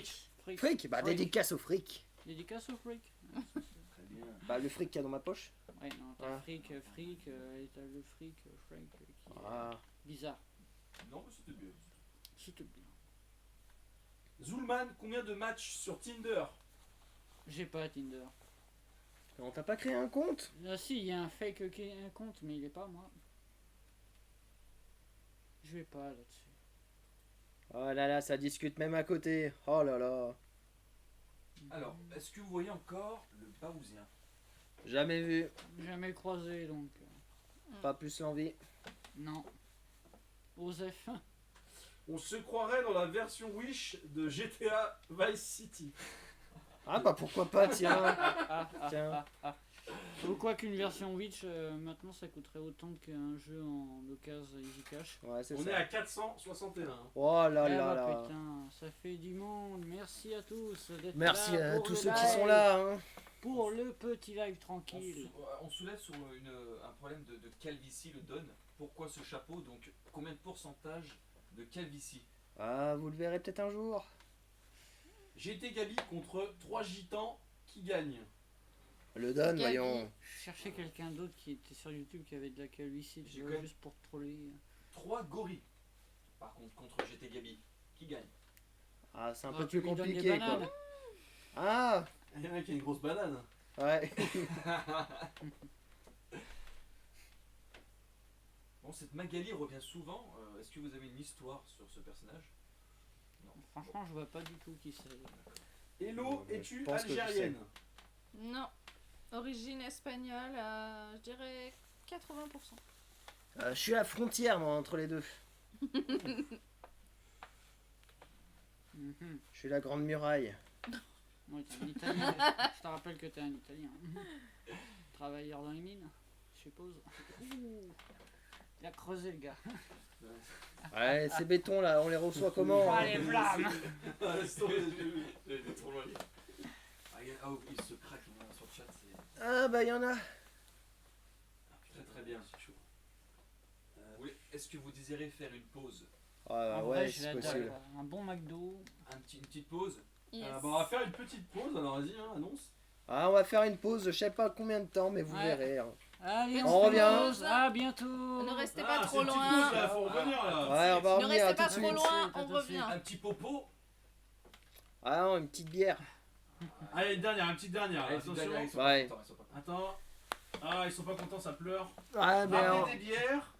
Fric. Fric, bah dédicace au fric. Dédicace au fric. Très bien. Bah le fric qu'il y a dans ma poche. Ouais, non, t'as Ah. fric, et t'as le fric, Frank, qui est Ah. bizarre. Non, mais c'était bien. C'était bien. Zulman, combien de matchs sur Tinder? J'ai pas Tinder. On t'a pas créé un compte? Ah si, il y a un fake compte, mais il est pas moi. Je vais pas là-dessus. Oh là là, ça discute même à côté. Oh là là. Alors, est-ce que vous voyez encore le Baousien? Jamais vu, Jamais croisé donc. pas plus l'envie. Non. Osef. On se croirait dans la version Wish de GTA Vice City. Ah bah pourquoi pas, tiens. Tiens. Ou quoi qu'une version Witch, maintenant ça coûterait autant qu'un jeu en occasion Easy Cash. Ouais, c'est On ça. est à 461. hein. Oh là Eh là bah, là. putain, ça fait du monde. Merci à tous d'être Merci là à pour tous le ceux qui live. sont là. Hein. Pour le petit live tranquille. On soulève sur un problème de calvitie, le donne. Pourquoi ce chapeau? Donc, combien de pourcentage de calvitie? Ah, vous le verrez peut-être un jour. GT Gabi contre 3 gitans qui gagnent. Le donne, Gabi. voyons. Je cherchais quelqu'un d'autre qui était sur YouTube qui avait de la calvitie, J'ai quand même- juste pour troller. 3 gorilles. Par contre GT Gabi. Qui gagne? Ah, c'est un Ah, peu tu plus lui donnes des compliqué quoi. bananes. Ah, Il y en a qui a une grosse banane. ouais. Bon, cette Magali revient souvent. Est-ce que vous avez une histoire sur ce personnage? Franchement, je vois pas du tout qui c'est. Hello, Je es-tu pense que je algérienne? Non. Origine espagnole à, je dirais, 80%. Je suis à la frontière moi entre les deux. Mhm. Je suis la grande muraille. Ouais, t'es un Italien. Je te rappelle que t'es un Italien. Travailleur dans les mines, je suppose. Ouh. Il a creusé le gars. Ouais, ces bétons là, on les reçoit comment? Allez, blam. Ah, laisse tomber, j'ai été trop loin. Ah, oh, il se craque sur le chat, c'est Ah bah y en a. très très bien. C'est chaud. Est-ce que vous désirez faire une pause? Ah En ouais, vrai, je c'est l'adore, possible. quoi. Un bon McDo. Une petite pause? Yes. Bon, on va faire une petite pause, alors vas-y, hein, annonce. Ah, on va faire une pause, je sais pas combien de temps, mais vous Ouais. verrez. Hein. Allez, On on revient. pause. À bientôt. Ne restez Ah, pas c'est trop une petite loin. pause, là, faut revenir là. Ouais, on va Ne revenir restez à pas tout de trop suite. loin, À on tout de suite. revient. Un petit popo. Ah non, une petite bière. Allez, une petite dernière. Allez, Attention. Daniel, ils sont Ouais. pas contents, ils sont pas contents. Attends. Ah, ils sont pas contents, ça pleure. Ah mais Ramenez des bières.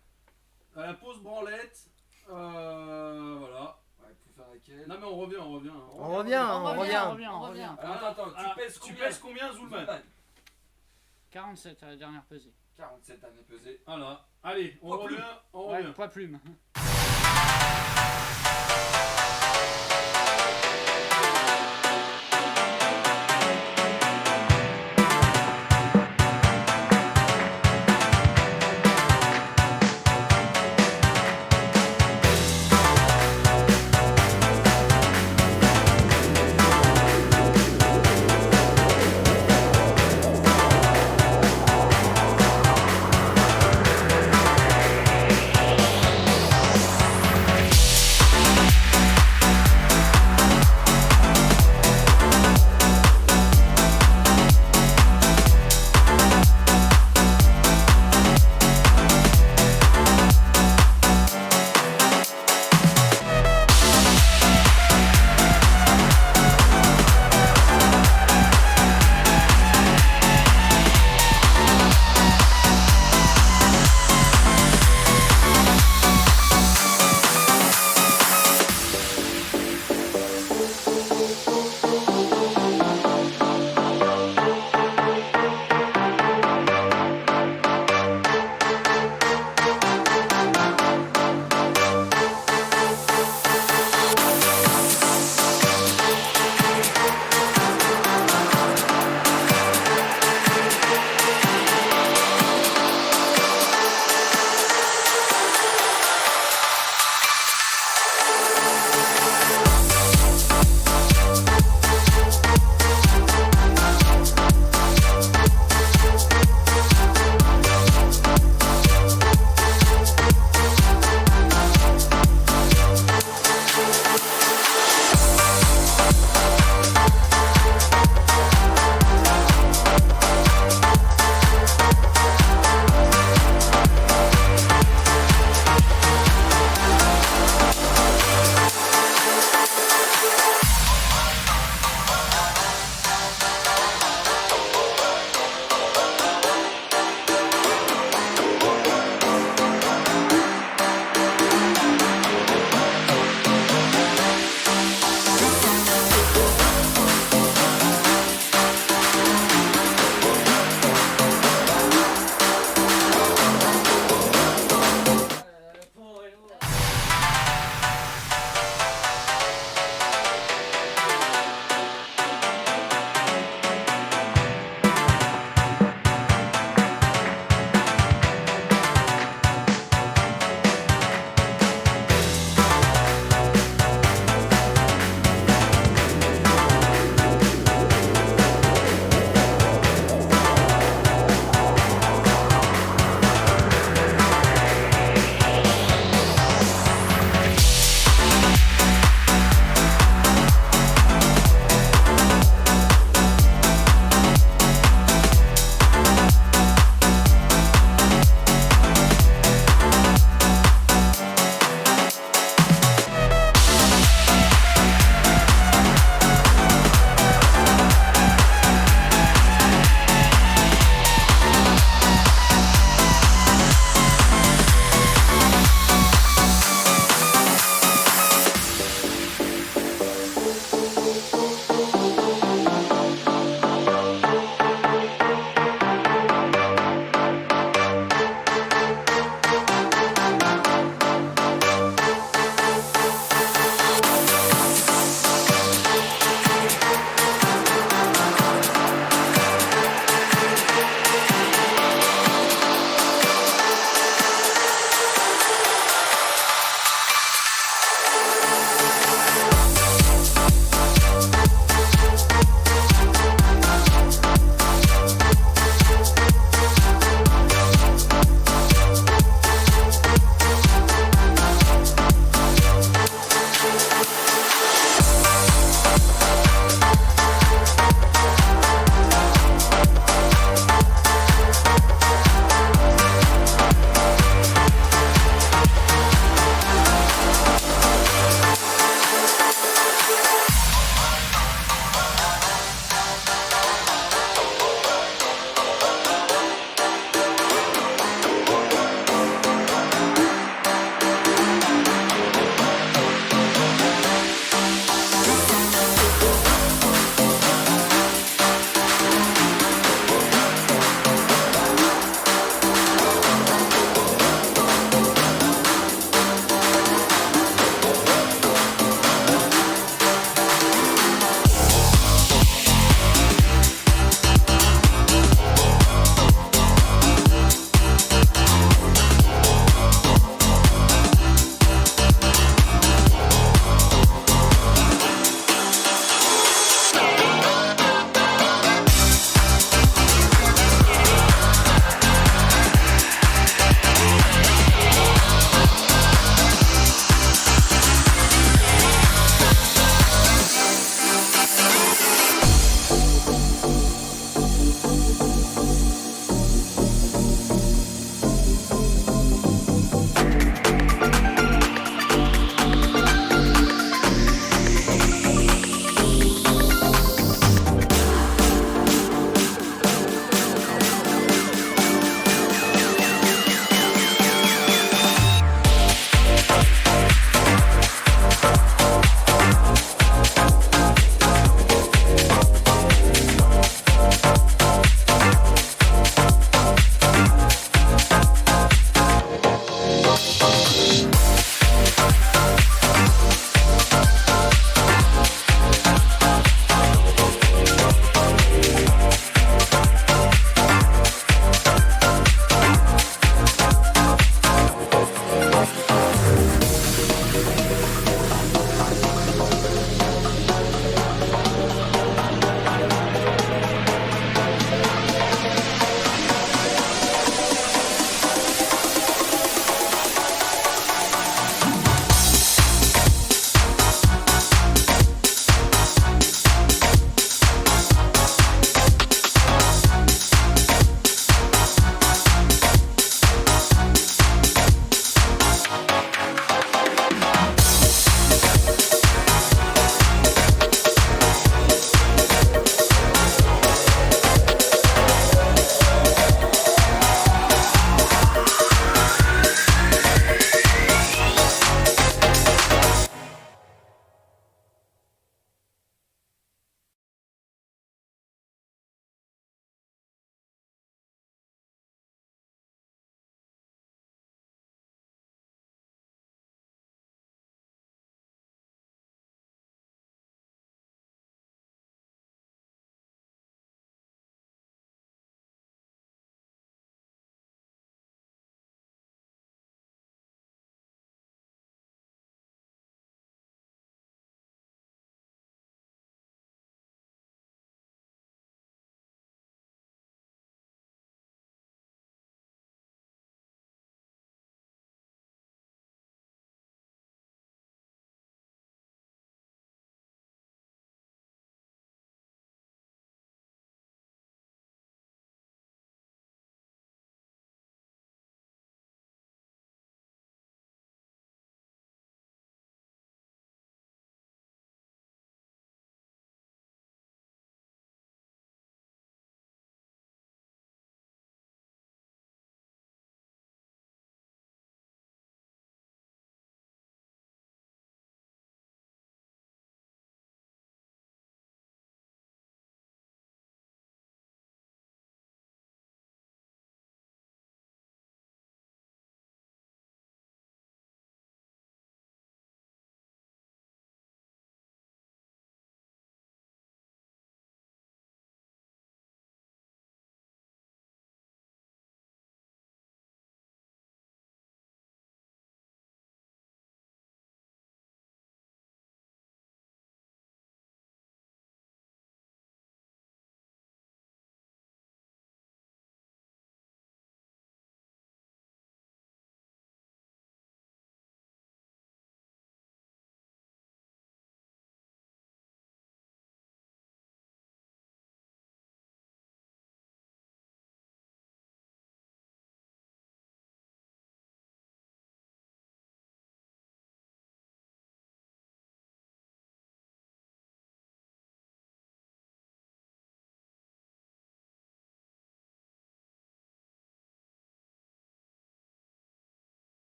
À la pause branlette. Voilà. Ouais, faut faire laquelle? Non mais on revient, on revient. on revient, On on revient. revient. On revient. Alors, attends, Ah, tu pèses tu combien? pèses combien, Zulman? 47 à la dernière pesée. 47 années pesées. Voilà. Allez, on Poids revient, plume. on Ouais, revient. pas plume.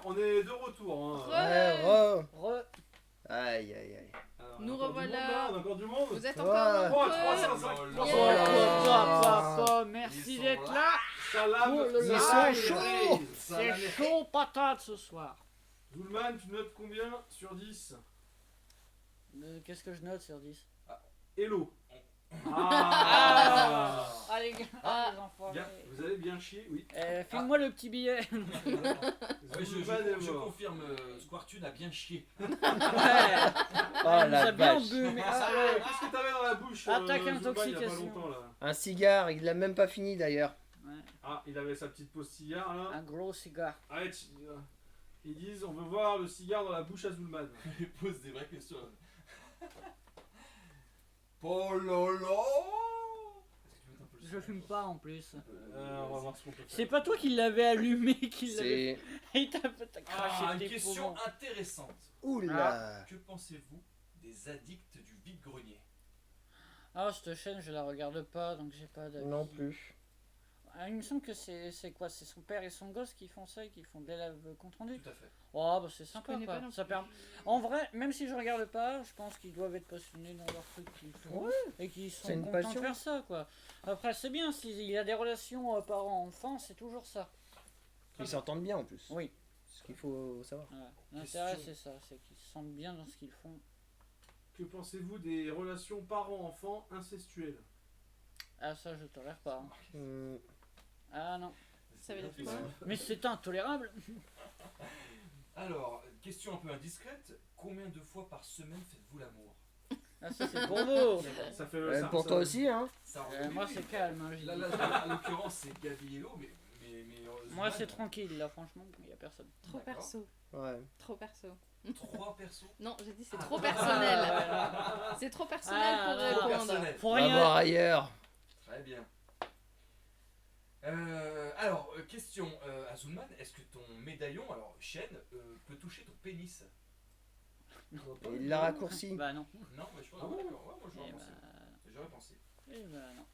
on est de retour. Hein. Ouais, Re. Aïe, aïe, aïe. Alors, Nous on a encore du revoilà. monde, là, on a encore du monde. Vous êtes Ouais. encore Oh, en 305. Oh là Oh, là. papa, merci Ils sont d'être là. là. Salam, Oh là Ils là. sont Salam, chauds. C'est Salam. chaud patate ce soir. Zulman, tu notes combien sur 10? Qu'est-ce que je note sur 10? Hello. Ah. Allez, les enfants. Bien, vous avez bien chié, oui. File-moi le petit billet. Ah oui, Zulman est je mort. confirme, Squartune a bien chié. Ouais. Oh Il nous la a bien vache. bu, mais Qu'est-ce que t'avais dans la bouche Attaque Zulman, il y a pas intoxication. longtemps, là. Un cigare, il l'a même pas fini d'ailleurs. Ouais, Ah, il avait sa petite pause cigare là. un gros cigare. Allez, ils disent on veut voir le cigare dans la bouche à Zulman. Il pose des vraies questions. Pololo. Je fume pas en plus. On va voir ce qu'on peut faire. C'est pas toi qui l'avais allumé, qui l'avait. C'est. Et t'as craché Une tes question poumons. intéressante. Oula. Que pensez-vous des addicts du vide-grenier? Ah, cette chaîne, je la regarde pas, donc j'ai pas d'avis. Non plus. Ah, il me semble que c'est quoi? C'est son père et son gosse qui font ça et qui font de l'élève compte rendu. Tout à fait. Oh, bah c'est sympa connais quoi. pas non Ça plus. permet... En vrai, même si je regarde pas, je pense qu'ils doivent être passionnés dans leur truc qu'ils font. Ouais, Et qu'ils sont c'est une contents de passion. faire ça quoi. Après, c'est bien, s'il y a des relations parents-enfants, c'est toujours ça. Ils s'entendent bien en plus. Oui. Ce qu'il faut savoir. Voilà. L'intérêt, Question. c'est ça, c'est qu'ils se sentent bien dans ce qu'ils font. Que pensez-vous des relations parents-enfants incestuelles? Ah, ça, je tolère pas. Hein. Hmm. Ah non. Ça veut dire quoi? Mais c'est intolérable. Alors, question un peu indiscrète. Combien de fois par semaine faites-vous l'amour? Ah, ça, c'est pour vous. Ça fait Ouais, ça- pour ça- toi aussi, hein. Ça, Moi, c'est calme. Hein, j'ai Là, dit. là, en l'occurrence, c'est Gabi et Hello, mais Moi, Zulman, c'est tranquille, là, franchement, il y a personne. Trop D'accord. perso. Ouais. Trop perso. 3 persos. Non, j'ai dit c'est trop personnel. C'est trop personnel Ah, pour non, répondre. Personnel. Faut On va rien. voir ailleurs. Très bien. Alors, question à Zulman, est-ce que ton médaillon, alors chaîne, peut toucher ton pénis? Et il l'a raccourci. Bah non. Non, mais je pense Ah bon d'accord, ouais, moi Eh j'aurais bah, pensé. J'aurais pensé. non.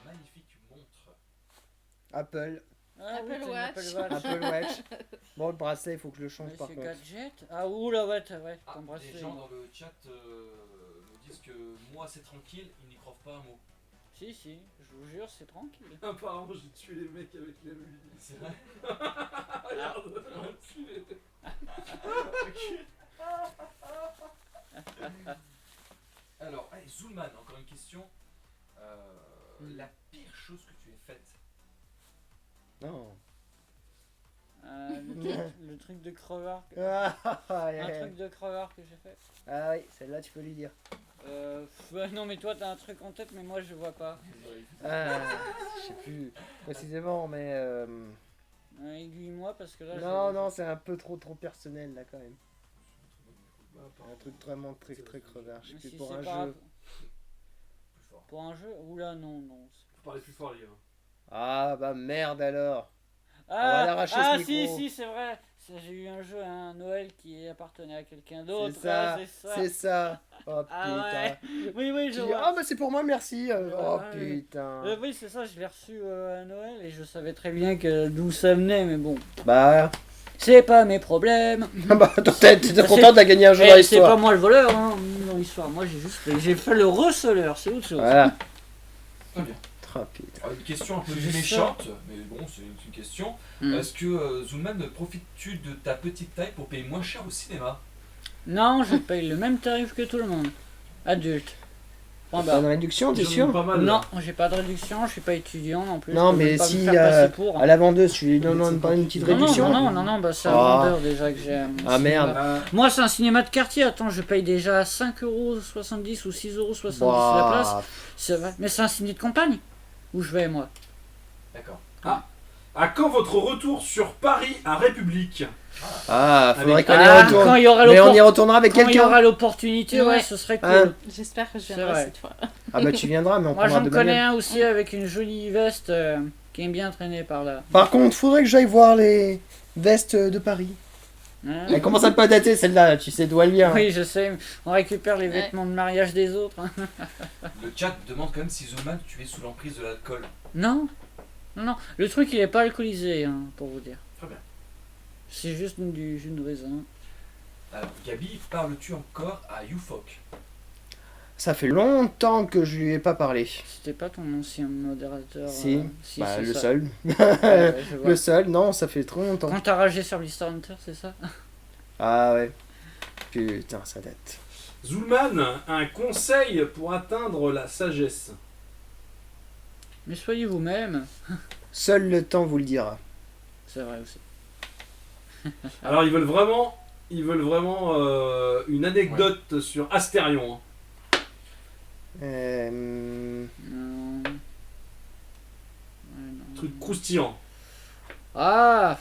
Magnifique montre. Apple. Ah, Apple oui, t'as une Watch. Apple Watch. Apple Watch. Bon, le bracelet, il faut que je le change par Monsieur contre. Gadget. Ah, oula, ouais, Ah, ton les bracelet. gens dans le chat me disent que moi c'est tranquille, ils n'y croient pas un mot. Si, si, je vous jure, c'est tranquille. Apparemment, j'ai tué les mecs avec les lui. C'est vrai. Regarde, j'ai tué les- Alors, allez, Zulman, encore une question. La Hmm. pire chose que tu aies faite. Non. Le truc de crevard. Ah, aïe, Un aïe, truc aïe. de crevard que j'ai fait. Ah oui, celle-là, tu peux lui dire. Non, mais toi, t'as un truc en tête, mais moi, je vois pas. Ah, je sais plus précisément, mais. Aiguille-moi parce que là. Non, non, c'est un peu trop personnel là quand même. Un truc vraiment très crevard. Je sais plus, Si pour c'est un pas- jeu. Plus fort. Pour un jeu. Oula, non, non. Faut parler plus fort, les gars. Ah bah merde alors. va Ah, l'arracher, ah ce si, micro. si, c'est vrai. J'ai eu un jeu, un Noël qui appartenait à quelqu'un d'autre. C'est ça, ah, c'est ça. c'est ça. Oh Ah putain. Oui, oui, Tu je dis, vois. ah bah c'est pour moi, merci. Oh Ouais. putain. Oui, c'est ça, je l'ai reçu à Noël et je savais très bien que d'où ça venait, mais bon. Bah, C'est pas mes problèmes. bah toi, t'es content de gagner un jeu dans Eh, c'est pas l'histoire. moi le voleur hein, dans l'histoire. Moi j'ai fait le receleur, c'est autre chose. Voilà. Très bien. Oh putain. Une question un peu C'est ça. méchante, mais bon, c'est une question. Hmm. Est-ce que Zulman, profites-tu de ta petite taille pour payer moins cher au cinéma? Non, je paye le même tarif que tout le monde. Adulte. Point Pas barre. de réduction, t'es J'en ai sûr? pas mal. Non, j'ai pas de réduction, je suis pas étudiant non plus. Non, je peux mais même pas me si faire passer pour. à la vendeuse, tu lui donnes pas une petite Non, réduction? non, bah c'est un Ah. vendeur déjà que j'ai. Ah merde. Moi, c'est un cinéma de quartier. Attends, je paye déjà 5,70€ ou 6,70€ la place. Bah, C'est vrai. Mais c'est un ciné de campagne où je vais, moi. D'accord. À quand votre retour sur Paris à République? ah, faudrait qu'on y Ah, retourne. quand il y aura Mais on y l'oppor- retournera avec quand il y quelqu'un. aura l'opportunité, ouais, Ouais. ce serait cool. Hein. J'espère que je C'est viendrai vrai. cette fois. Ah bah tu viendras, mais on Moi, prendra j'en de connais bagnole. un aussi avec une jolie veste qui aime bien traîner par là. Par contre, faudrait que j'aille voir les vestes de Paris. Hein. Elle commence à pas dater celle-là, tu sais d'où elle vient. Oui, je sais. On récupère les Ouais. vêtements de mariage des autres. Hein. Le chat demande quand même si Zoolman tu es sous l'emprise de l'alcool. Non. Non. Le truc, il est pas alcoolisé, hein, pour vous dire. Très bien. C'est juste du jus de raisin. Alors, Gabi, parles-tu encore à Youfok? Ça fait longtemps que je lui ai pas parlé. C'était pas ton ancien modérateur Si. Bah, c'est le ça. seul. Ouais, je vois. Le seul, non, ça fait trop longtemps. Quand t'as ragé sur Blister Hunter, c'est ça? Ah ouais. Putain, ça date. Zulman, un conseil pour atteindre la sagesse. Mais soyez vous-même. Seul le temps vous le dira. C'est vrai aussi. Alors ils veulent vraiment une anecdote sur Astérion. Hein. Non. Ouais, non. Truc croustillant. Ah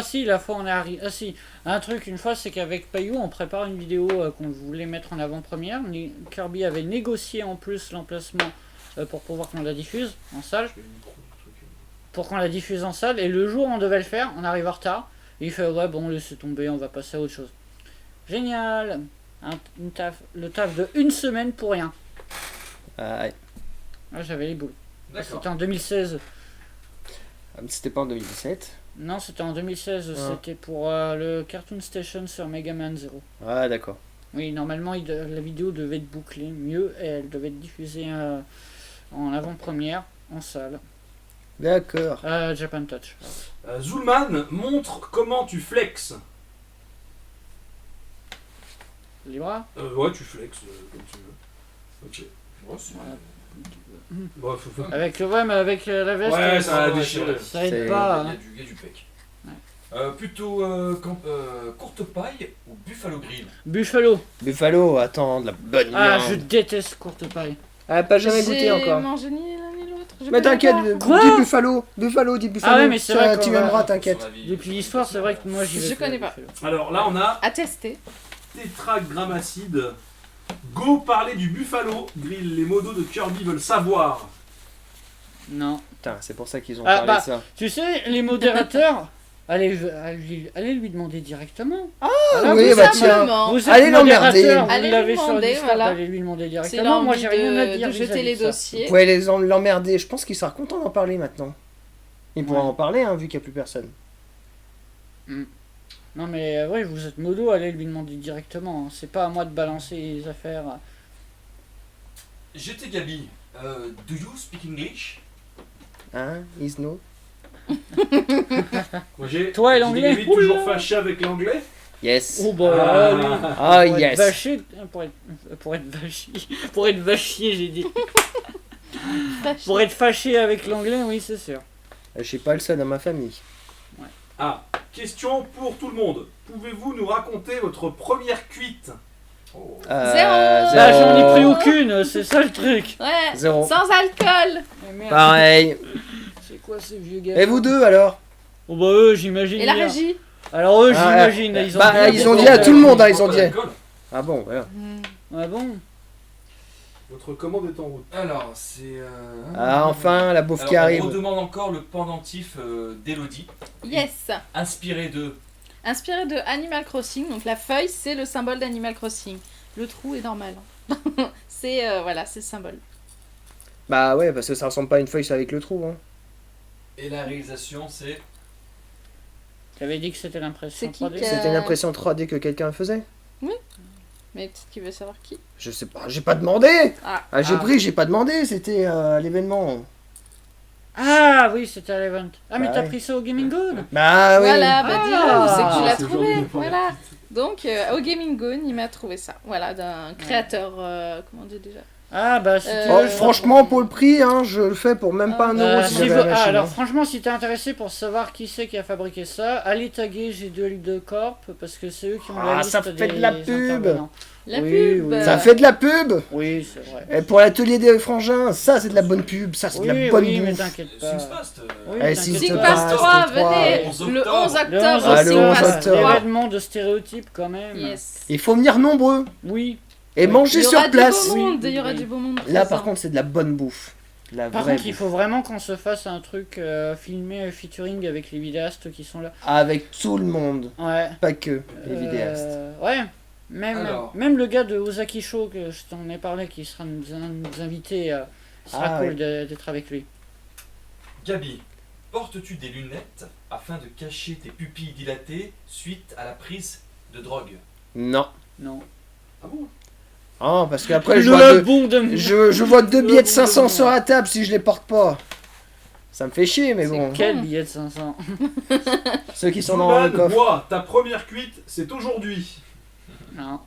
si, la fois on est arrivé. Ah si, un truc une fois, c'est qu'avec Payou, on prépare une vidéo qu'on voulait mettre en avant-première. Kirby avait négocié en plus l'emplacement pour pouvoir qu'on la diffuse en salle. Pour qu'on la diffuse en salle. Et le jour où on devait le faire, on arrive en retard. Et il fait ouais bon, laissez tomber, on va passer à autre chose. Génial. Le taf de une semaine pour rien. Ah, ouais. Ah, j'avais les boules. D'accord. C'était en 2016. C'était pas en 2017. Non, c'était en 2016. Ah. C'était pour le Cartoon Station sur Mega Man 0. Ah d'accord. Oui, normalement, la vidéo devait être bouclée mieux et elle devait être diffusée en avant-première, en salle. D'accord. Japan Touch. Zulman, montre comment tu flexes. Les bras. Ouais, tu flexes comme tu veux. Ok. Ouais, c'est- Voilà. Bon, faut faire. Avec, ouais, mais avec la veste, Ouais, ça va Ouais, déchirer. ça aide C'est- pas. Il y a Hein. du, il y a du pec. Ouais. Plutôt courte paille ou Buffalo Grill? Buffalo. Buffalo, attends, de la bonne Ah, viande. je déteste courte paille. Ah, pas jamais goûté J'ai encore. mangé ni l'un ni l'autre. J'ai Mais pas t'inquiète, le droit. Quoi dis Buffalo. Buffalo, dis Buffalo. Ah ouais, mais c'est vrai Tu qu'on va- aimeras, t'inquiète. Son avis. Depuis l'histoire, c'est vrai que moi j'y vais. Je pas, connais pas. Buffalo. Alors là, on a À tester. tétragrammacide. Go parler du Buffalo Grill. Les modos de Kirby veulent savoir. Non. Putain, c'est pour ça qu'ils ont Ah, parlé bah. de ça. Tu sais, les modérateurs, allez lui demander directement. Ah, oui, Tout bah tiens. simplement. Vous êtes Allez l'emmerder. modérateur, vous Allez lui l'avez sur demander, Discord, voilà. allez lui demander C'est directement. Moi, l'envie j'ai rien à dire de jeter vis-à-vis les de ça. dossiers. Vous pouvez l'emmerder. Je pense qu'il sera content d'en parler maintenant. Il pourra Ouais. en parler, hein, vu qu'il n'y a plus personne. Non mais oui, vous êtes modo, allez lui demander directement. Hein. C'est pas à moi de balancer les affaires. GT Gabi, do you speak English? Hein, Isno. Moi, j'ai. Toi et j'ai l'anglais. des toujours Oula. fâché avec l'anglais. Yes. Oh bah Ah. lui, Ah, pour être yes. vaché, pour être vaché, pour être vachier j'ai dit. Pour être fâché avec l'anglais, oui c'est sûr. Je suis pas le seul dans ma famille. Ah, question pour tout le monde. Pouvez-vous nous raconter votre première cuite? Oh. Zéro. Là j'en ai pris aucune, c'est ça le truc. Ouais. Zéro. Sans alcool. Eh, merde. Pareil. C'est quoi ces vieux gars? Et vous deux alors? Oh bah eux j'imagine. Et la bien. régie. Alors eux Ah, j'imagine, ils ont bah, dit ils ont dit à tout le monde, hein, ils ont dit. D'alcool. Ah bon, voilà. Ah bon? Votre commande est en route. Alors, c'est. Ah enfin, la bouffe Alors, qui on arrive. redemande encore le pendentif d'Elodie, Yes. inspiré de. Inspiré de Animal Crossing. Donc la feuille, c'est le symbole d'Animal Crossing. Le trou est normal. C'est voilà, c'est le symbole. Bah ouais, parce que ça ressemble pas à une feuille, c'est avec le trou. Hein. Et la réalisation, c'est. T'avais dit que c'était l'impression C'est qui 3D. qui a- C'était une impression 3D que quelqu'un faisait. Mais peut-être qu'il veut savoir qui. Je sais pas, j'ai pas demandé. Ah. J'ai Ah. pris, j'ai pas demandé, c'était l'événement. Ah oui, c'était à l'event. Ah mais Bah t'as ouais. pris ça au Gaming Good? Voilà, Bah oui. bah Ah. dis-le, c'est que tu l'as C'est trouvé. aujourd'hui, Voilà. Donc au Gaming Gone, il m'a trouvé ça. Voilà, d'un créateur, comment on dit déjà. Ah bah si tu Oh, veux, Franchement, pour le prix, hein, je le fais pour même pas un euro si si j'avais vous- la machine. alors hein. franchement, si t'es intéressé pour savoir qui c'est qui a fabriqué ça, allez taguer G2L2 Corp parce que c'est eux qui ont la Ah, liste ça fait de des la pub. intervenants. La Oui, pub. oui. Ça fait de la pub. Oui, c'est vrai. Et pour l'atelier des frangins, ça c'est de la bonne pub, ça c'est de Oui, la bonne oui, mais bouffe. t'inquiète pas. Singspast. Oui, Allez, t'inquiète Sing pas. Singpass Singpass 3, 3, venez le 11 le 11 octobre. Le 11 octobre Ah, au le 11 Singpass octobre. 3. L'événement de stéréotypes quand même. Yes. Il faut venir nombreux Oui. et Oui. manger Il y sur aura place. du beau monde, Oui, il y aura oui. du beau monde. Là par présent. contre c'est de la bonne bouffe. La Par vraie contre, il bouffe. faut vraiment qu'on se fasse un truc filmé featuring avec les vidéastes qui sont là. Avec tout le monde, Ouais. pas que les vidéastes. Ouais. Même, Alors. même le gars de Ozaki Show que je t'en ai parlé, qui sera nous inviter, ce sera Ah, cool ouais. d'être avec lui. Gabi, portes-tu des lunettes afin de cacher tes pupilles dilatées suite à la prise de drogue? Non. Non. Ah bon? Ah, parce qu'après, je vois, bon de... je vois 2 Le billets de bon 500 de sur moi. la table si je les porte pas. Ça me fait chier, mais C'est bon. Quel billet de 500? Ceux qui sont dans le Zulman, coffre. bois, ta première cuite, c'est aujourd'hui. Non,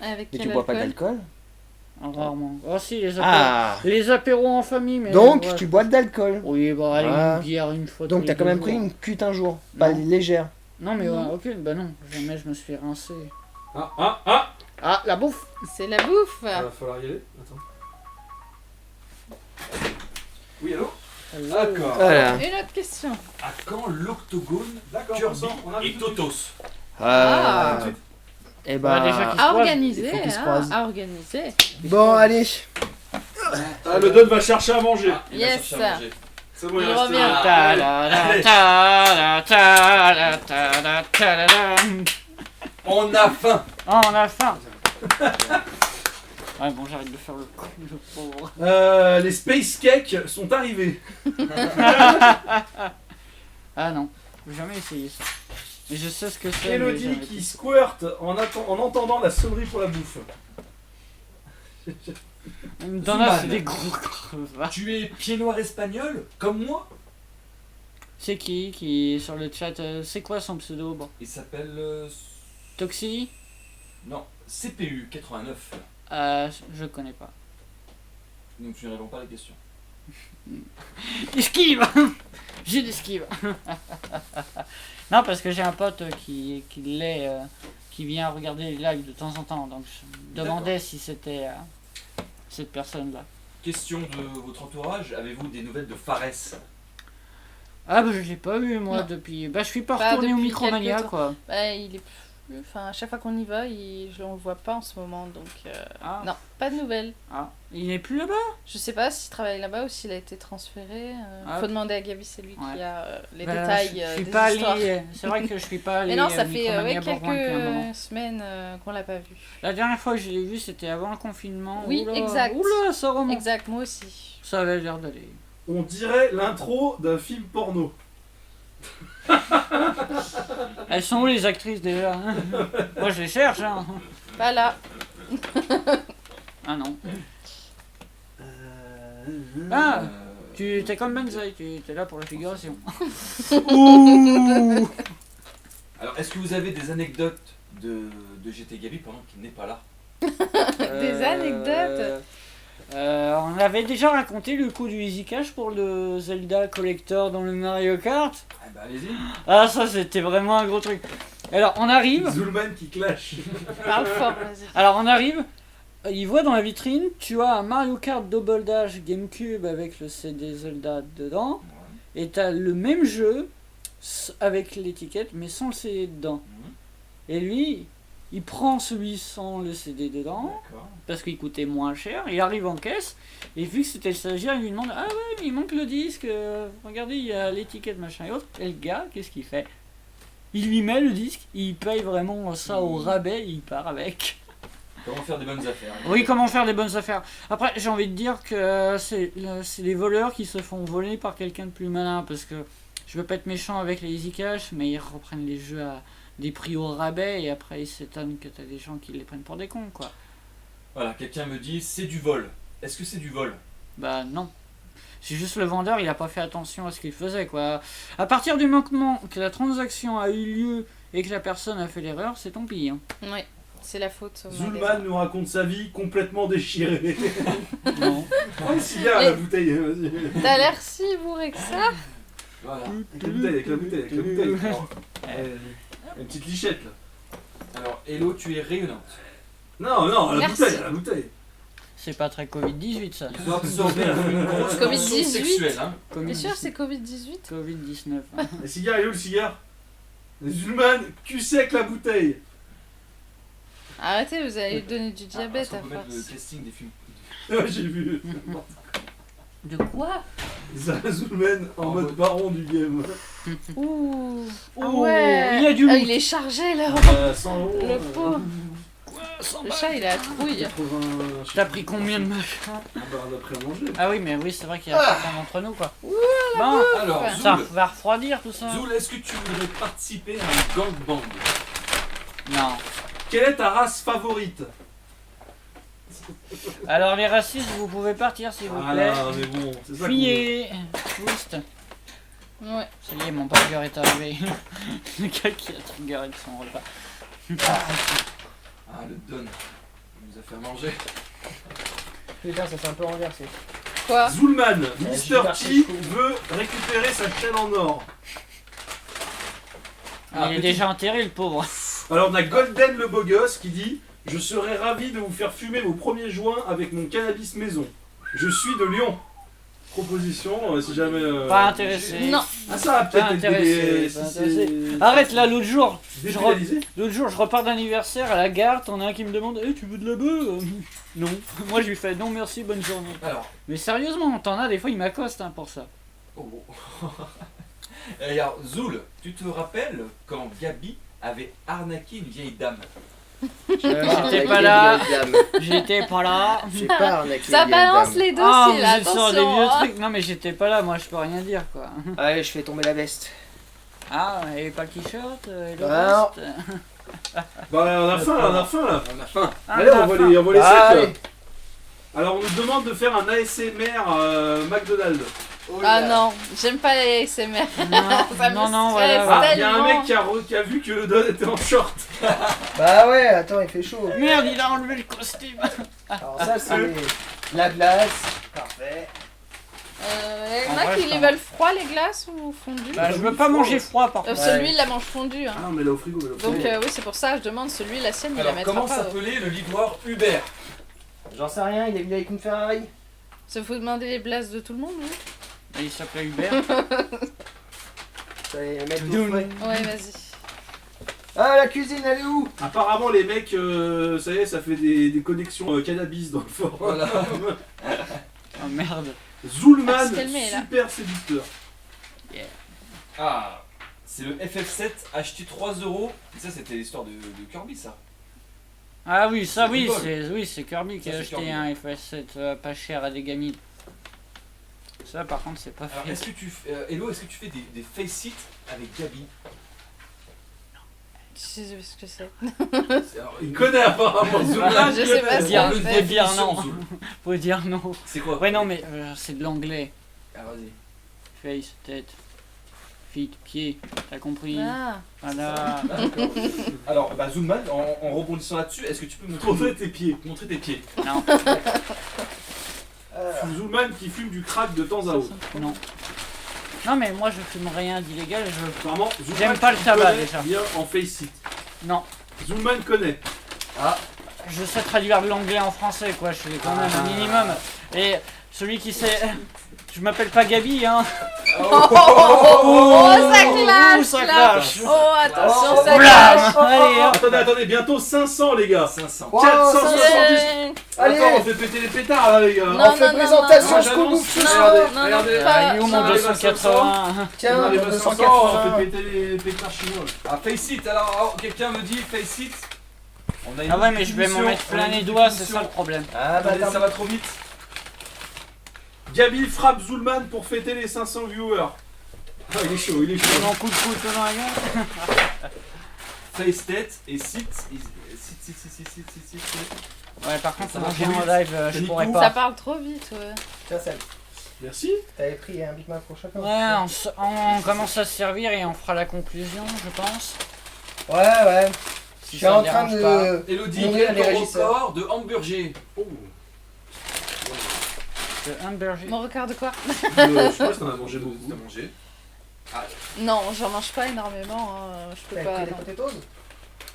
Avec Mais quel tu bois pas alcool d'alcool? rarement. Oh si, les apéros. Ah. Les apéros en famille, mais... Donc, ouais. tu bois de l'alcool. Oui, bon, allez, Ah. une bière une fois Donc, tous t'as les quand même 2 pris jours. une cuite un jour. Pas Non. légère. Non, mais Non. ouais, ok, bah non, jamais je me suis rincé. Ah. Ah, la bouffe. C'est la bouffe. Il va falloir y aller. Attends. Oui, allô? D'accord. Voilà. Une autre question. À quand l'octogone, D'accord, Kirby on arrive et tout de suite. Totos? Ah. Et Bah, déjà bah. qu'ils- À croisent. organiser, Il faut qu'ils se hein, croisent. à organiser. Bon, allez. Ah, le Don va chercher à manger. Ah, il va Yes. chercher à manger. C'est bon, il Il reste- revient. Ah, Ta allez. la la Allez. ta la ta la ta la ta la la. On a faim. Oh, on a faim. Ouais, bon, j'arrête de faire le con, le pauvre. Les Space Cakes sont arrivés. Ah non, j'ai jamais essayé ça. Mais je sais ce que c'est. mais Elodie jamais qui essayé. squirt en entendant la sonnerie pour la bouffe. Dans là, c'est Zuman. des gros crevards. Tu es pied noir espagnol, comme moi? C'est qui est sur le chat c'est quoi son pseudo? Bon. Il s'appelle... Toxi Non, CPU 89. Je connais pas. Donc tu ne réponds pas à la question. Esquive. J'ai d'esquive. Non, parce que j'ai un pote qui l'est, qui vient regarder les lives de temps en temps, donc je me demandais si c'était cette personne-là. Question de votre entourage, avez-vous des nouvelles de Fares? Ah bah je l'ai pas vu moi Non. depuis. Bah je suis pas Pas retourné au depuis Micromania quelques temps. quoi. Bah, il est plus. Enfin, à chaque fois qu'on y va, je le vois pas en ce moment, donc Ah. non, pas de nouvelles. Ah, il n'est plus là-bas. Je sais pas s'il travaille là-bas ou s'il a été transféré. Ah. Faut demander à Gabi, c'est lui Ouais. qui a les Bah, détails je suis des pas histoires. allé. C'est vrai que je suis pas allé. Mais non, ça au fait Micromania Bourgoin depuis un moment. quelques semaines qu'on l'a pas vu. La dernière fois que je l'ai vu, c'était avant le confinement. Oui, Oula, exact. Oula, ça remonte. Exact, moi aussi. Ça avait l'air d'aller. On dirait l'intro d'un film porno. Elles sont où les actrices déjà hein? Moi je les cherche. Hein. Pas là. Ah non. Ah, Euh, tu t'es comme Benzaï, tu es là pour la figuration. Alors, est-ce que vous avez des anecdotes de GT Gabi pendant qu'il n'est pas là? Des anecdotes. On avait déjà raconté le coup du Easy Cash pour le Zelda Collector dans le Mario Kart. Eh ben, allez-y. Ah ça c'était vraiment un gros truc. Alors on arrive. Zulman qui clash. Parle fort, vas-y. Alors on arrive. Il voit dans la vitrine, tu as un Mario Kart Double Dash GameCube avec le CD Zelda dedans. Et t'as le même jeu avec l'étiquette mais sans le CD dedans. Et lui, il prend celui sans le CD dedans. D'accord. Parce qu'il coûtait moins cher, il arrive en caisse, et vu que c'était le stagiaire, il lui demande ah ouais, mais il manque le disque, regardez, il y a l'étiquette machin et autres. Et le gars, qu'est-ce qu'il fait? Il lui met le disque, il paye vraiment ça au rabais, et il part avec. Comment faire des bonnes affaires? Oui, comment faire des bonnes affaires. Après, j'ai envie de dire que c'est les voleurs qui se font voler par quelqu'un de plus malin, parce que je veux pas être méchant avec les Easy Cash, mais ils reprennent les jeux à des prix au rabais, et après ils s'étonnent que t'as des gens qui les prennent pour des cons, quoi. Voilà, quelqu'un me dit c'est du vol. Est-ce que c'est du vol? Bah non. C'est juste le vendeur, il a pas fait attention à ce qu'il faisait quoi. À partir du moment que la transaction a eu lieu et que la personne a fait l'erreur, c'est tant pis. Hein. Ouais, c'est la faute. au Zulman magasin. nous raconte sa vie complètement déchirée. Non. Prends le cigare, la bouteille, vas-y. T'as l'air si bourré que ça. Voilà. Avec la bouteille, avec la bouteille, avec la bouteille. Une petite lichette là. Alors, Hello, tu es rayonnante. Non, non, la Merci. bouteille, la bouteille. C'est pas très Covid-18 ça. Il faut absorber une grosse Covid-18. tension sexuelle. Hein. T'es sûr c'est Covid-18? Covid-19. hein. Le cigare, il est où le cigare? Zulman, cul sec la bouteille. Arrêtez, vous allez lui donner du Ah, diabète est-ce qu'on à peut mettre le force. casting des films. Ouais, j'ai vu. De quoi? Zulman en En mode mode- baron du game. Ouh. Ah Oh, ouais. il y a du Ah, loot. il est chargé là. 100 euros. Le pauvre. Le chat il a la trouille. 80. je sais T'as plus. pris combien de machin? Ah bah, on a pris à manger. Ah oui, mais oui, c'est vrai qu'il y a chacun d'entre nous, quoi. Bon, Alors, ça Zoul, va refroidir tout ça. Zoul, est-ce que tu voudrais participer à un gangbang? Non. Quelle est ta race favorite? Alors, les racistes, vous pouvez partir, s'il vous Ah plaît. là, mais bon, c'est ça. Fuyez. Twist. Ouais. Ça y est, mon burger est arrivé. Le gars qui a triggeré son repas. Ah, le Don. Il nous a fait à manger. Putain, ça s'est un peu renversé. Quoi? Zulman, j'ai Mr. marché T le coup. veut récupérer sa chaîne en or. Ah, il est petit- déjà enterré, le pauvre. Alors on a Golden le beau gosse qui dit: je serais ravi de vous faire fumer vos premiers joints avec mon cannabis maison. Je suis de Lyon. Proposition, si jamais. Pas intéressé. Non. Ah, ça va peut-être Pas être intéressé, pas intéressé. Arrête là, l'autre jour, Dépénalisé. je repars d'anniversaire à la gare, t'en as un qui me demande tu veux de la bœuf? Non. Moi je lui fais non merci, bonne journée. Alors, Mais sérieusement, t'en as des fois, il m'accoste hein, pour ça. oh. Et alors, Zoul, tu te rappelles quand Gabi avait arnaqué une vieille dame? J'étais pas là, j'étais pas là. J'ai pas arnaqué. Ça les balance dames. les Ah, dossiers vous là, êtes sur des vieux attention. hein. trucs. Non mais j'étais pas là, moi je peux rien dire quoi. Allez, je fais tomber la veste. Ah, et pas le t-shirt, et le Ah, reste. Bah on a faim là, on a faim là. On a faim. Ah, Allez, on va les Allez. secs. Alors on nous demande de faire un ASMR McDonald's. Oh Ah là. non, j'aime pas les ASMR. Ça me Non, stresse. voilà. Ah, il y a un tellement. mec qui a vu que le Don était en short. Bah ouais, attends, il fait chaud. Merde, il a enlevé le costume. Alors ça, c'est la glace. Parfait. Y en En a vrai, qui ça les va. veulent froid les glaces ou fondues? Bah, je veux pas manger froid par contre. Celui il la mange fondue. Hein. Ah non, mais là au frigo, mais là au frigo. Donc oui, c'est pour ça que je demande celui, la sienne, il la Alors, mettra comment pas. s'appelait le livreur Uber? J'en sais rien, il est venu avec une Ferrari. Ça faut demander les blasts de tout le monde, oui? Il s'appelait Hubert. Ça va mettre au Doum. frais. Ouais, vas-y. Ah, la cuisine, elle est où? Apparemment les mecs, ça y est, ça fait des connexions cannabis dans le forum. Voilà. Oh merde. Zulman, Ah, se calmer, là. super séducteur. Ah, c'est le FF7 acheté 3 €. Et ça, c'était l'histoire de Kirby, ça. Ah oui, ça C'est oui, Google. c'est Kirby qui Ça, a c'est acheté Kirby. un FS7 pas cher à des gamines. Ça par contre c'est pas Alors, fait. est-ce que tu Hello, est-ce que tu fais des face-it avec Gabi? Je sais ce que c'est. Alors, Il connaît apparemment Zulman. Ah, je sais pas Faut ce dire, qu'on le fait. faut dire définition, non. Zoul. Faut dire non. C'est quoi? Ouais non mais c'est de l'anglais. Ah, vas-y. Face, tête, feet, pied. T'as compris? Ah, Voilà. D'accord. Alors, bah, Zulman, en rebondissant là-dessus, est-ce que tu peux Montrer tes pieds. montrer tes pieds? Non, Zulman qui fume du crack de temps à autre. non. Non mais moi je fume rien d'illégal, je... Apparemment, Zulman J'aime pas le qui tabac, connaît déjà. bien en face-it. Non. Zulman connaît. Je sais traduire de l'anglais en français quoi, je fais quand même un minimum. Et celui qui sait... Je m'appelle pas Gabi hein. oh, ça clash, ça là. clash. Oh, attention, ça Oula. clash. Allez hop. Attendez, bientôt 500 les gars. 500. Wow, 470. Yeah. Allez. Attends, on fait péter les pétards là les gars. Non, On fait présentation, non. ce qu'on bouffe ce Non, soir. Non, Regardez, non, pas. Ah, il est où mon non. 280? Tiens, on arrive à 500, on 280. fait péter les pétards chinois. Ah, face-it, alors, quelqu'un me dit face-it. On a une Ah ouais mais je vais m'en définition, mettre on a plein une les doigts, c'est définition. ça le problème. Ah, bah Attendez, ça attends. va trop vite. Gabi frappe Zulman pour fêter les 500 viewers. Ah, il est chaud, il est chaud. Mon coup de couteau dans la gueule. Face tête et sit. Sit. Ouais par contre Ça ça va j'ai trop en vite. live, je Nico. pourrais Ça pas. parle trop vite, ouais. Tiens, Sam, Merci. t'avais pris un Big Mac pour chacun. Ouais, on commence à se servir et on fera la conclusion, je pense. Ouais. Si Je suis ça en te train dérange pas. de. Elodie, Mourir quel les est ton régisseurs. record de hamburger? Oh. De hamburger. Mon record de quoi? Je sais pas si t'en as mangé beaucoup. T'as mangé? Non, j'en mange pas énormément. hein. Je peux T'avais pas. pris des non. potatoes?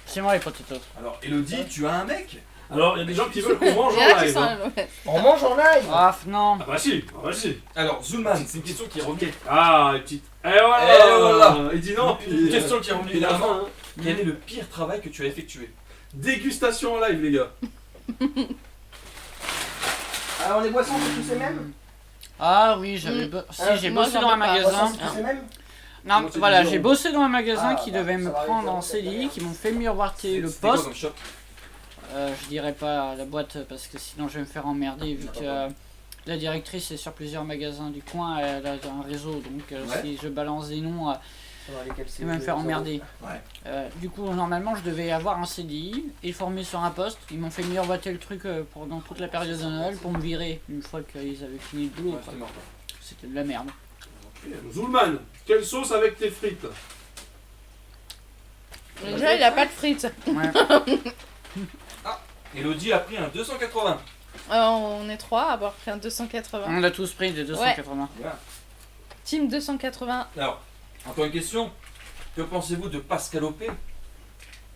C'est moi les potatoes. Alors, Elodie, tu as un mec? Alors, il y a des gens qui veulent qu'on mange Il y en en a qui live. sont hein. ouais. On mange en live. Ah non. Ah bah si, ah bah si. Alors, Zulman, c'est une question qui est revenue. Ah, une petite. Et voilà. Et voilà. Il dit non, Une puis. question qui est revenue puis la évidemment. fin, hein. Quel est le pire travail que tu as effectué? Dégustation en live, les gars. Alors, les boissons, c'est tous les mêmes? Ah oui, j'avais j'ai moi, bossé j'en dans un veux pas. magasin. C'est même Non, Moi, c'est voilà, 10 j'ai euros. bossé dans un magasin Ah, qui bah, devait me ça va prendre en arriver. CDI, qui m'ont fait miroiter le C'était quoi poste. comme shop? Je dirais pas la boîte parce que sinon je vais me faire emmerder vu que la directrice est sur plusieurs magasins du coin, elle a un réseau, donc Ouais. si je balance des noms, Dans lesquels c'est je vais me faire emmerder. Ouais. Du coup, normalement, je devais avoir un CDI et former sur un poste. Ils m'ont fait miroiter le truc pendant toute la période de Noël pour me virer une fois qu'ils avaient fini le boulot. Ouais, quoi. c'était mort. C'était de la merde. Zulman, quelle sauce avec tes frites? Déjà, il a pas de frites. Ouais. Elodie a pris un 280. On est 3 à avoir pris un 280. On a tous pris des 280. Voilà. Team 280. Alors, encore une question. Que pensez-vous de Pascal Opé?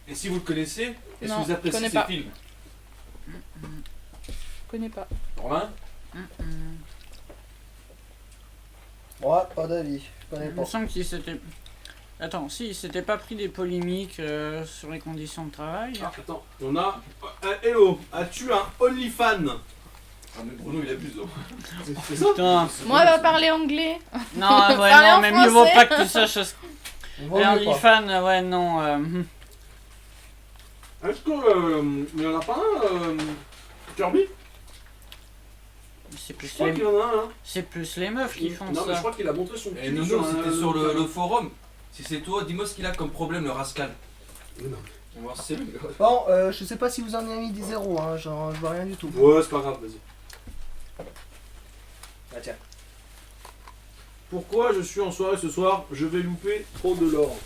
Et si vous le connaissez, est-ce Non, que vous je appréciez connais ses pas. films? Je connais pas. Romain? Moi, pas d'avis. Je connais Il me pas. semble qu'il s'était... Attends, si, il s'était pas pris des polémiques sur les conditions de travail. Ah, attends, on a. Hello, as-tu un OnlyFan? Ah, mais Bruno il abuse. hein. C'est ça? Putain. Moi, elle va parler anglais. Non, ouais, Parler non, en mais mieux vaut français. pas que tu saches ce Il vaut les mieux pas. OnlyFans, ouais, non. Est-ce que. Il y en a pas un Kirby? C'est Je plus, crois les... qu'il y en a un. Hein. c'est plus les meufs qui font Non, mais je ça. crois qu'il a montré son Et cul Nono, un- c'était sur le forum. Si c'est toi, dis-moi ce qu'il a comme problème, le rascal. Mais non. On va voir si c'est lui. Bon, je sais pas si vous en avez mis des zéros, hein. Genre, je vois rien du tout. Ouais, c'est pas grave, vas-y. Ah tiens. Pourquoi je suis en soirée ce soir? Je vais louper trop de l'or.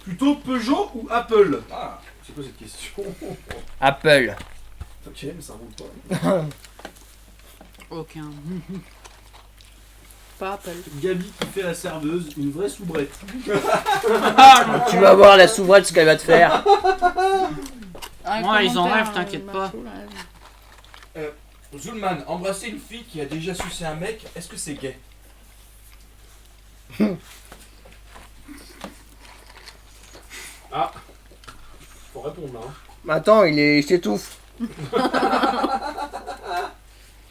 Plutôt Peugeot ou Apple? Ah, c'est quoi cette question? Apple. Ok, mais ça roule pas. Aucun. Pas Apple. Gabi qui fait la serveuse, une vraie soubrette. Tu vas voir la soubrette ce qu'elle va te faire. Un Ouais, ils en commentaire, rêvent, t'inquiète pas. Marceau, là. Zulman, embrasser une fille qui a déjà sucé un mec, est-ce que c'est gay? Ah, faut répondre là. Hein. Attends, il s'étouffe.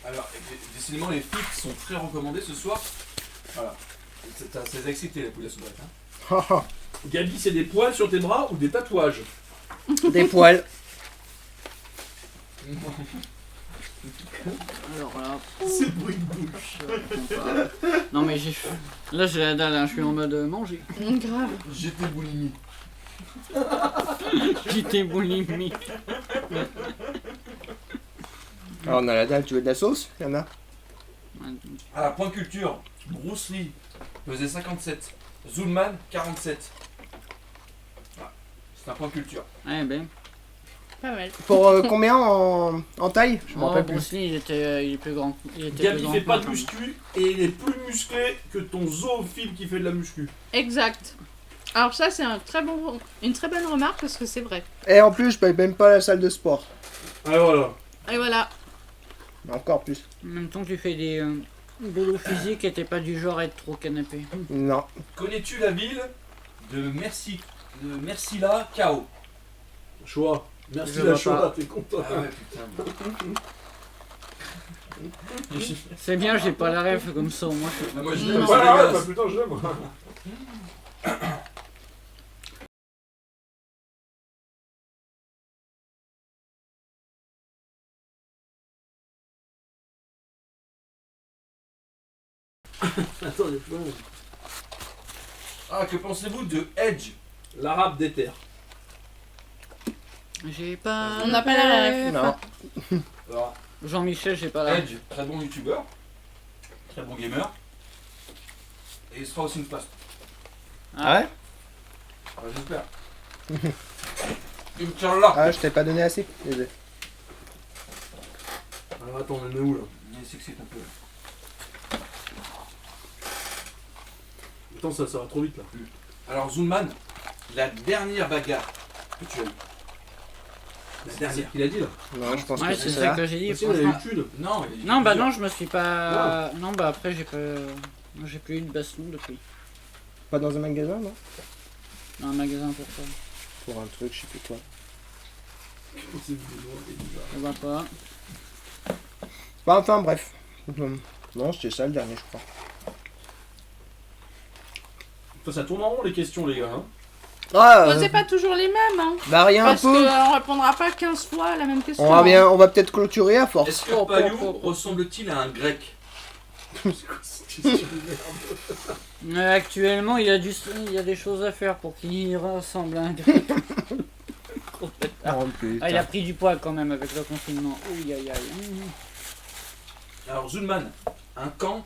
Alors, décidément, les filles sont très recommandées ce soir. Voilà. C'est excité la poule à soubrette. Hein. Gabi, c'est des poils sur tes bras ou des tatouages? Des poils. Alors là, C'est le bruit de bouche. non mais j'ai... Là j'ai la dalle, hein, je suis en mode manger. Grave. J'étais boulimie. Quitter boulimie. Alors, on a la dalle, tu veux de la sauce? Y'en a. Ah, point culture. Bruce Lee pesait 57. Zulman, 47. Voilà. C'est un point culture. Ouais, ben. Pas mal. Pour combien en taille? Je m'en Oh, rappelle plus. Bruce Lee, il est plus grand. Il était Gabi plus grand fait que pas moi, de quand même. muscu et il est plus musclé que ton zoophile qui fait de la muscu. Exact. Alors ça, c'est une très bonne remarque parce que c'est vrai. Et en plus, je paye même pas la salle de sport. Ah voilà. Et voilà. Encore plus. En même temps, tu fais des boulots physiques et t'es pas du genre à être trop canapé. Non. Connais-tu la ville de Mercila Kao? Choix. Merci Je la vois choix, pas. t'es content. Ah ouais, putain. C'est bien, j'ai pas la rêve comme ça, moi je suis... Moi je Non. l'aime, c'est Voilà, ouais, bah, dégueulasse. putain, je l'aime. moi. Attends, il y a plus rien. Ah, que pensez-vous de Edge? L'arabe d'éther. J'ai pas... On n'a pas la rêve. Non. Alors, Jean-Michel, j'ai pas la rêve. Edge, très bon youtubeur, très bon gamer. Et il sera aussi une place. Ah ouais? J'espère. Inch'Allah. Ah, je t'ai pas donné assez. Désolé. Alors attends, on est où là? Il s'excite un peu. Attends, ça va trop vite là. Alors Zulman, la dernière bagarre que tu as eue. La C'est dernière. ce qu'il a dit là. Non, je pense Ouais, que c'est c'est ça ça. que j'ai dit, Parce qu'il en a eu franchement. qu'une. Non, il a dit Non, bah plusieurs. non, je me suis pas... Non, bah après, j'ai pas... J'ai plus eu de baston depuis. Pas dans un magasin, non? Dans un magasin pour ça. Pour un truc, je sais plus quoi. C'est bizarre. On va pas. Enfin, bref. Non, c'était ça le dernier, je crois. Ça tourne en rond les questions, les gars. Hein. Ah, Posez pas toujours les mêmes, hein. variez un Parce peu. qu'on répondra pas 15 fois à la même question. On va peut-être clôturer à force. Est-ce que Payou ressemble-t-il à un grec? C'est quoi cette question de merde? Actuellement, il y a des choses à faire pour qu'il ressemble à un grec. Ah, il a pris du poids quand même avec le confinement. Ouh, aïe, aïe. Alors Zulman, un camp